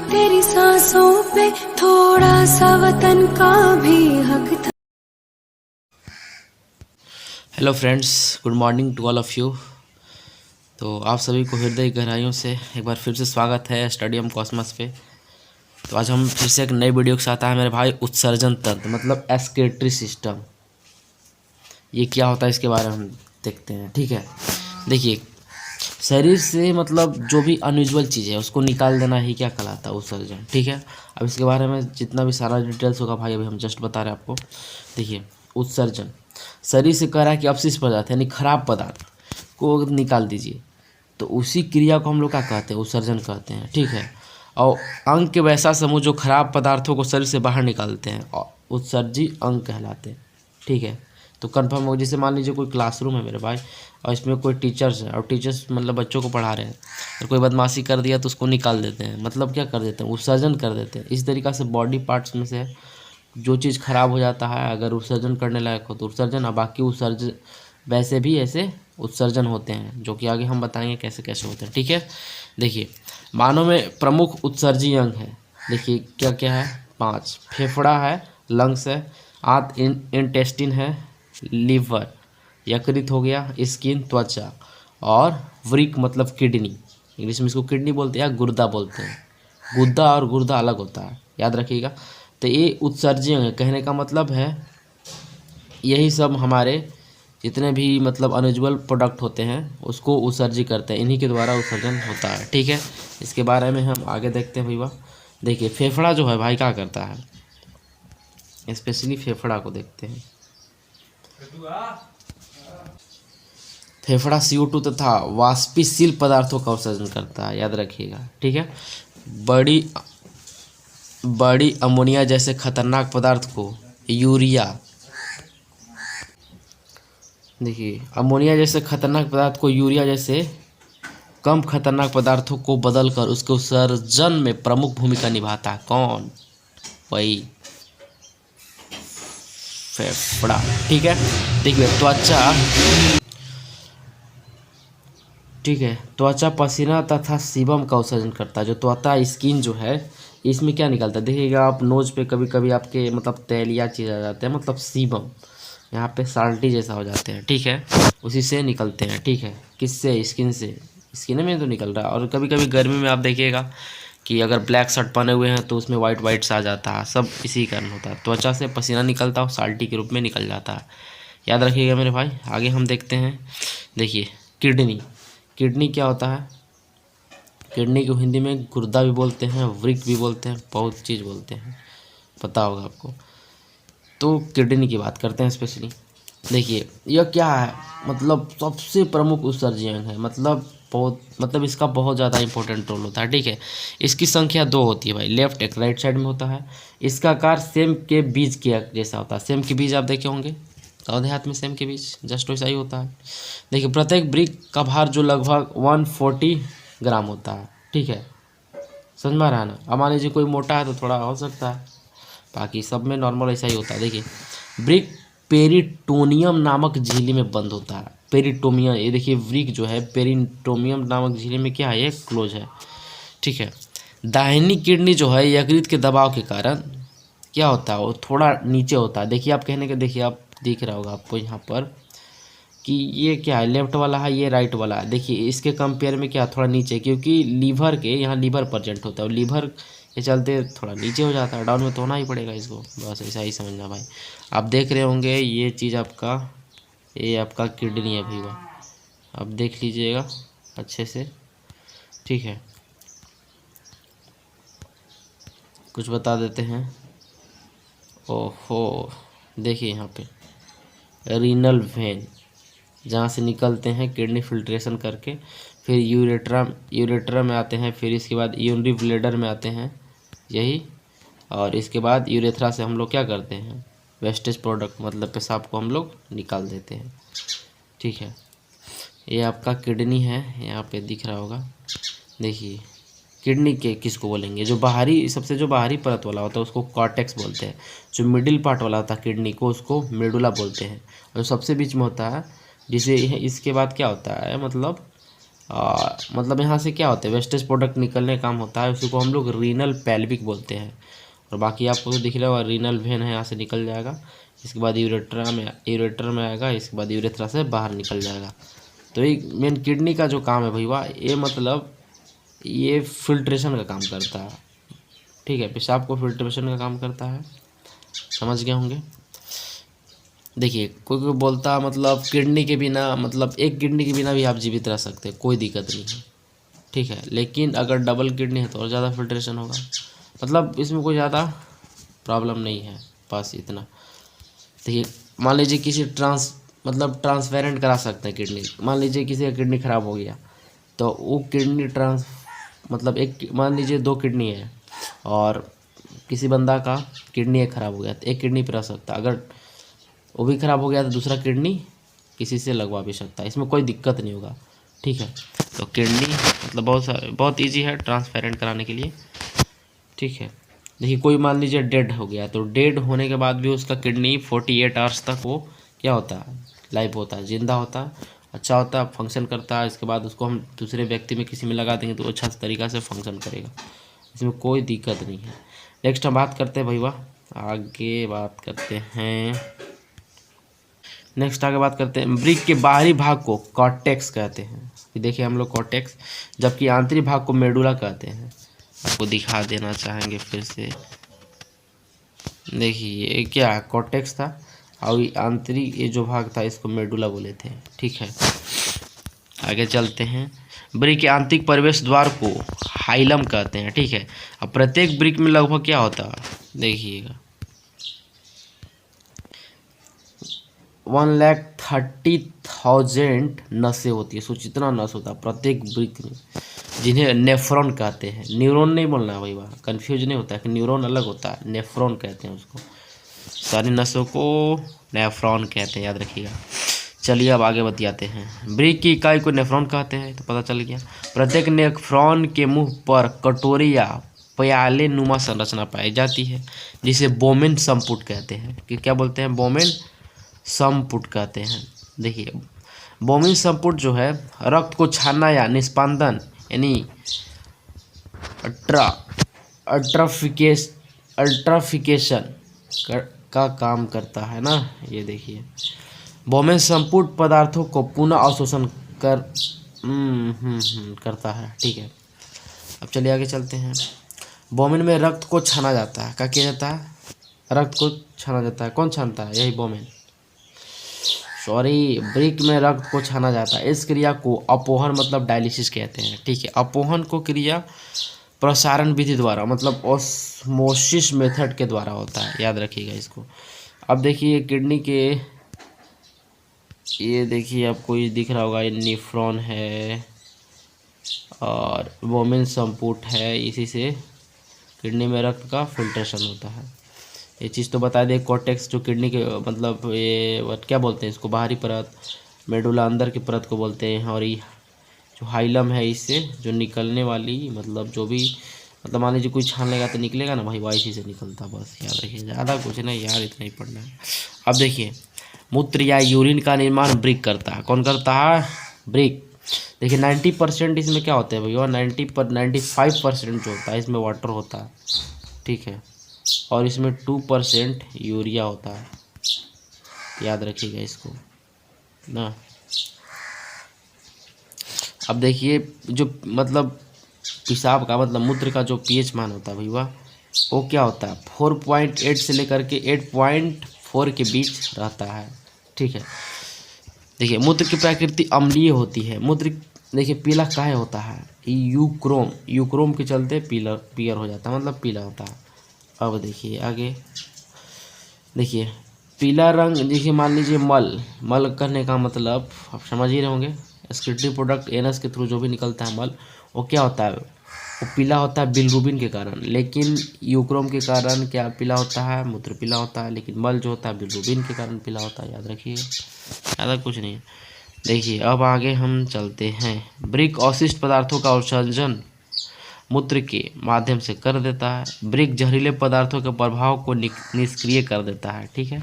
तेरी सांसों पे थोड़ा सा वतन का भी हक था। Hello friends, good morning to all of you. तो आप सभी को हृदय गहराइयों से एक बार फिर से स्वागत है स्टडीम कॉस्मस पे। तो आज हम फिर से एक नई वीडियो के साथ आए मेरे भाई। उत्सर्जन तंत्र मतलब एक्सक्रीटरी सिस्टम, ये क्या होता है इसके बारे में हम देखते हैं। ठीक है, देखिए, शरीर से मतलब जो भी अनयूजुअल चीज़ है उसको निकाल देना ही क्या कहलाता है, उत्सर्जन। ठीक है, अब इसके बारे में जितना भी सारा डिटेल्स होगा भाई अभी हम जस्ट बता रहे हैं आपको। देखिए, उत्सर्जन शरीर से कह रहा है कि अपशिष्ट पदार्थ यानी खराब पदार्थ को निकाल दीजिए, तो उसी क्रिया को हम लोग क्या कहते हैं, उत्सर्जन कहते हैं। ठीक है, और अंग के वैसा समूह जो खराब पदार्थों को शरीर से बाहर निकालते हैं उत्सर्जी अंग कहलाते हैं। ठीक है, तो कन्फर्म हो। जैसे मान लीजिए कोई क्लासरूम है मेरे भाई और इसमें कोई टीचर्स है और टीचर्स मतलब बच्चों को पढ़ा रहे हैं और कोई बदमाशी कर दिया तो उसको निकाल देते हैं, मतलब क्या कर देते हैं, उत्सर्जन कर देते हैं। इस तरीक़ा से बॉडी पार्ट्स में से जो चीज़ खराब हो जाता है अगर उत्सर्जन करने लायक हो तो उत्सर्जन, और बाकी उत्सर्जन वैसे भी ऐसे उत्सर्जन होते हैं जो कि आगे हम बताएंगे कैसे कैसे होते हैं। ठीक है, देखिए, मानव में प्रमुख उत्सर्जी अंग है। देखिए क्या क्या है, 5। फेफड़ा है, लंग्स है, आंत इंटेस्टिन है, लीवर, यकृत हो गया, स्किन त्वचा, और वृक्क मतलब किडनी, इंग्लिश में इसको किडनी बोलते हैं या गुर्दा बोलते हैं। गुद्दा और गुर्दा अलग होता है, याद रखिएगा। तो ये उत्सर्जी अंग है, कहने का मतलब है यही सब हमारे जितने भी मतलब अनयूजुअल प्रोडक्ट होते हैं उसको उत्सर्जी करते हैं, इन्हीं के द्वारा उत्सर्जन होता है। ठीक है, इसके बारे में हम आगे देखते हैं भैया। देखिए, फेफड़ा जो है भाई क्या करता है, स्पेशली फेफड़ा को देखते हैं। फेफड़ा CO2 तथा वाष्पशील पदार्थों का उत्सर्जन करता है, याद रखिएगा। ठीक है, बड़ी अमोनिया जैसे खतरनाक पदार्थ को यूरिया, देखिए, अमोनिया जैसे खतरनाक पदार्थ को यूरिया जैसे कम खतरनाक पदार्थों को बदलकर उसके उत्सर्जन में प्रमुख भूमिका निभाता है। कौन? वही फेफड़ा। ठीक है, देखिए त्वचा, ठीक है, त्वचा पसीना तथा सीबम का उत्सर्जन करता है। जो त्वचा स्किन जो है इसमें क्या निकलता है, देखिएगा आप नोज पे कभी कभी आपके मतलब तैलिया चीज़ आ जाते हैं, मतलब सीबम यहाँ पे साल्टी जैसा हो जाते हैं। ठीक है, उसी से निकलते हैं। ठीक है, किससे? स्किन से, स्किन में तो निकल रहा है। और कभी कभी गर्मी में आप देखिएगा कि अगर ब्लैक शर्ट पहने हुए हैं तो उसमें वाइट वाइट सा आ जाता है, सब इसी कारण होता है। त्वचा से पसीना निकलता है, साल्टी के रूप में निकल जाता है, याद रखिएगा मेरे भाई। आगे हम देखते हैं। देखिए, किडनी, किडनी क्या होता है, किडनी को हिंदी में गुर्दा भी बोलते हैं, वृक्क भी बोलते हैं, बहुत चीज़ बोलते हैं, पता होगा आपको। तो किडनी की बात करते हैं स्पेशली। देखिए, यह क्या है, मतलब सबसे प्रमुख उत्सर्जी अंग है, मतलब इसका बहुत ज़्यादा इंपॉर्टेंट रोल होता है। ठीक है, इसकी संख्या 2 होती है भाई, लेफ्ट एक राइट साइड में होता है। इसका आकार सेम के बीज के जैसा होता है। सेम के बीज आप देखे होंगे औधे हाथ में, सेम के बीज जस्ट वैसा ही होता है। देखिए, प्रत्येक ब्रिक का भार जो लगभग 140 ग्राम होता है। ठीक है, समझ में आ रहा है ना। अब मान लीजिए कोई मोटा है तो थोड़ा हो सकता है, बाकी सब में नॉर्मल ऐसा ही होता है। देखिए, ब्रिक पेरिटोनियम नामक झिल्ली में बंद होता है। पेरिटोमियम, ये देखिए ब्रिक जो है पेरिटोमियम नामक झिल्ली में क्या है, ये क्लोज है। ठीक है, दाहिनी किडनी जो है यकृत के दबाव के कारण क्या होता है, वो थोड़ा नीचे होता है। देखिए आप कहने के, देखिए आप दिख रहा होगा आपको यहाँ पर कि ये क्या है, लेफ्ट वाला है, ये राइट वाला है। देखिए इसके कंपेयर में क्या थोड़ा नीचे, क्योंकि लीवर के यहाँ लीवर प्रेजेंट होता है और लीवर के चलते थोड़ा नीचे हो जाता है। डाउन में तो होना ही पड़ेगा इसको, बस ऐसा ही समझना भाई। आप देख रहे होंगे ये चीज़ आपका, ये आपका किडनी है भैया, आप देख लीजिएगा अच्छे से। ठीक है, कुछ बता देते हैं। ओहो, देखिए यहाँ पे रीनल वेन जहाँ से निकलते हैं किडनी फिल्ट्रेशन करके, फिर यूरेट्रा में आते हैं, फिर इसके बाद यूरिनरी ब्लैडर में आते हैं यही, और इसके बाद यूरेथ्रा से हम लोग क्या करते हैं, वेस्टेज प्रोडक्ट मतलब पेशाब को हम लोग निकाल देते हैं। ठीक है, ये आपका किडनी है, यहाँ पे दिख रहा होगा। देखिए किडनी के किसको बोलेंगे, जो बाहरी सबसे जो बाहरी परत वाला होता है उसको कॉर्टेक्स बोलते हैं। जो मिडिल पार्ट वाला होता है किडनी को उसको मेडुला बोलते हैं। और जो सबसे बीच में होता है जिसे इसके बाद क्या होता है मतलब यहाँ से क्या होता है वेस्टेज प्रोडक्ट निकलने का काम होता है, उसी को हम लोग रीनल पेल्विक बोलते हैं। और बाकी आपको तो दिख रहा होगा रीनल वेन है, यहाँ से निकल जाएगा, इसके बाद यूरेटर में आएगा, इसके बाद यूरेथ्रा से बाहर निकल जाएगा। तो ये मेन किडनी का जो काम है भैया, ये मतलब ये फिल्ट्रेशन का काम करता है, ठीक है, पेशाब को फिल्ट्रेशन का काम करता है, समझ गए होंगे। देखिए कोई कोई बोलता मतलब किडनी के बिना, मतलब एक किडनी के बिना भी आप जीवित रह सकते हैं, कोई दिक्कत नहीं है, ठीक है, लेकिन अगर डबल किडनी है तो और ज़्यादा फिल्ट्रेशन होगा। मतलब इसमें कोई ज़्यादा प्रॉब्लम नहीं है, बस इतना। देखिए मान लीजिए किसी ट्रांसपेरेंट करा सकते हैं किडनी। मान लीजिए किसी का किडनी ख़राब हो गया तो वो किडनी मतलब एक मान लीजिए 2 किडनी है और किसी बंदा का किडनी एक ख़राब हो गया तो एक किडनी पर रह सकता है, अगर वो भी ख़राब हो गया तो दूसरा किडनी किसी से लगवा भी सकता है, इसमें कोई दिक्कत नहीं होगा, ठीक है। तो किडनी मतलब बहुत ईजी है ट्रांसपेरेंट कराने के लिए, ठीक है। देखिए कोई मान लीजिए डेड हो गया तो डेड होने के बाद भी उसका किडनी 48 आवर्स तक वो क्या होता है लाइव होता है, जिंदा होता है, अच्छा होता है, फंक्शन करता है। इसके बाद उसको हम दूसरे व्यक्ति में किसी में लगा देंगे तो अच्छा तरीक़ा से फंक्शन करेगा, इसमें कोई दिक्कत नहीं है। नेक्स्ट हम बात करते हैं भैया, आगे बात करते हैं ब्रिक के बाहरी भाग को कॉर्टेक्स कहते हैं। देखिए हम लोग कॉर्टेक्स, जबकि आंतरिक भाग को मेडुला कहते हैं। आपको दिखा देना चाहेंगे फिर से, देखिए ये क्या कॉर्टेक्स था और आंतरिक ये जो भाग था इसको मेडुला बोले थे, ठीक है। आगे चलते हैं, ब्रिक के आंतरिक प्रवेश द्वार को हाइलम कहते हैं, ठीक है। अब प्रत्येक ब्रिक में लगभग क्या होता है देखिएगा 1,30,000 नसें होती है। सोच इतना नस होता है प्रत्येक ब्रिक में, जिन्हें नेफ्रॉन कहते हैं। न्यूरॉन नहीं बोलना है भाई, वहाँ कन्फ्यूज नहीं होता है कि न्यूरॉन अलग होता है, नेफ्रॉन कहते हैं उसको। सारी नसों को नेफ्रॉन कहते हैं, याद रखिएगा। चलिए अब आगे बतियाते हैं। ब्रिक की इकाई को नेफ्रॉन कहते हैं, तो पता चल गया। प्रत्येक नेफ्रॉन के मुंह पर कटोरी या प्याले नुमा संरचना पाई जाती है, जिसे बोमेन संपुट कहते हैं। कि क्या बोलते हैं, बोमेन संपुट कहते हैं। देखिए बोमेन संपुट जो है रक्त को छानना या निष्पादन यानी अल्ट्राफिकेशन का काम करता है ना। ये देखिए बोमेन संपुट पदार्थों को पुनः अवशोषण करता है, ठीक है। अब चलिए आगे चलते हैं। बोमेन में रक्त को छाना जाता है। क्या किया जाता है, रक्त को छाना जाता है। कौन छानता है, यही बोमेन, सॉरी, ब्रिक में रक्त को छाना जाता है। इस क्रिया को अपोहन मतलब डायलिसिस कहते हैं, ठीक है। अपोहन को क्रिया प्रसारण विधि द्वारा मतलब ऑस्मोसिस मेथड के द्वारा होता है, याद रखिएगा इसको। अब देखिए किडनी के, ये देखिए आपको ये दिख रहा होगा, ये नेफ्रॉन है और बोमेन संपुट है, इसी से किडनी में रक्त का फिल्ट्रेशन होता है। ये चीज़ तो बता दें, कॉर्टेक्स जो किडनी के मतलब ये क्या बोलते हैं इसको, बाहरी परत, मेडुला अंदर की परत को बोलते हैं। और ये जो हाइलम है इससे जो निकलने वाली मतलब जो भी मतलब मान लीजिए कोई छान लेगा तो निकलेगा ना भाई, वाई सी से निकलता, बस याद रखिए, ज़्यादा कुछ नहीं यार, इतना ही पढ़ना है। अब देखिए मूत्र या यूरिन का निर्माण ब्रिक करता है। कौन करता है, ब्रिक। देखिए 90% इसमें क्या होता है भैया, 95% जो होता है इसमें वाटर होता है, ठीक है। और इसमें 2% यूरिया होता है, याद रखिएगा इसको ना। अब देखिए जो मतलब पेशाब का मतलब मूत्र का जो पीएच मान होता है भैया, वो क्या होता है 4.8 से लेकर के 8.4 के बीच रहता है, ठीक है। देखिए मूत्र की प्रकृति अम्लीय होती है। मूत्र देखिए पीला काहे होता है, यूक्रोम के चलते पीयर हो जाता है, मतलब पीला होता है। अब देखिए आगे, देखिए पीला रंग, देखिए मान लीजिए मल करने का मतलब आप समझ ही रहे होंगे, एक्सक्रीटरी प्रोडक्ट एनस के थ्रू जो भी निकलता है मल, वो क्या होता है, वो पीला होता है बिलिरुबिन के कारण। लेकिन यूक्रोम के कारण क्या पीला होता है, मूत्र पीला होता है, लेकिन मल जो होता है बिलिरुबिन के कारण पीला होता है, याद रखिए, ज़्यादा कुछ नहीं है। देखिए अब आगे हम चलते हैं। ब्रिक अवशिष्ट पदार्थों का उत्सर्जन मूत्र के माध्यम से कर देता है। ब्रिक जहरीले पदार्थों के प्रभाव को निष्क्रिय कर देता है, ठीक है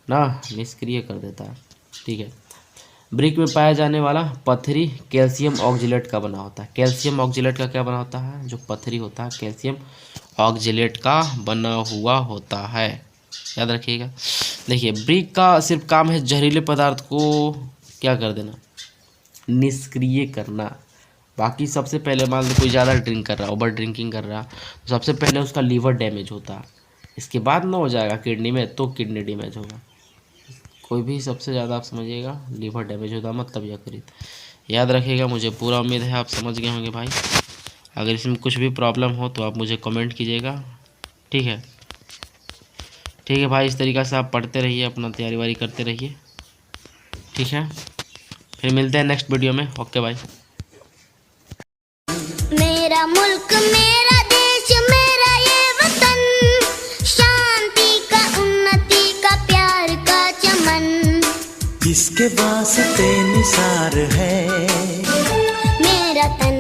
ना, निष्क्रिय कर देता है, ठीक है। ब्रिक में पाया जाने वाला पत्थरी कैल्शियम ऑक्जेलेट का बना होता है। कैल्शियम ऑक्जेलेट का क्या बना होता है, जो पत्थरी होता है कैल्शियम ऑक्जेलेट का बना हुआ होता है, याद रखिएगा। देखिए ब्रिक का सिर्फ काम है जहरीले पदार्थ को क्या कर देना, निष्क्रिय करना। बाकी सबसे पहले मान लो कोई ज़्यादा ड्रिंक कर रहा, ओवर ड्रिंकिंग कर रहा, तो सबसे पहले उसका लीवर डैमेज होता, इसके बाद ना हो जाएगा किडनी में, तो किडनी डैमेज होगा। कोई भी सबसे ज़्यादा आप समझिएगा लीवर डैमेज होता मतलब यकृत, याद रखिएगा। मुझे पूरा उम्मीद है आप समझ गए होंगे भाई। अगर इसमें कुछ भी प्रॉब्लम हो तो आप मुझे कमेंट कीजिएगा, ठीक है। ठीक है भाई, इस तरीक़े से आप पढ़ते रहिए, अपना तैयारी वारी करते रहिए, ठीक है। फिर मिलते हैं नेक्स्ट वीडियो में, ओके भाई। मेरा मुल्क मेरा देश मेरा ये वतन, शांति का उन्नति का प्यार का चमन, इसके वास्ते निसार है मेरा तन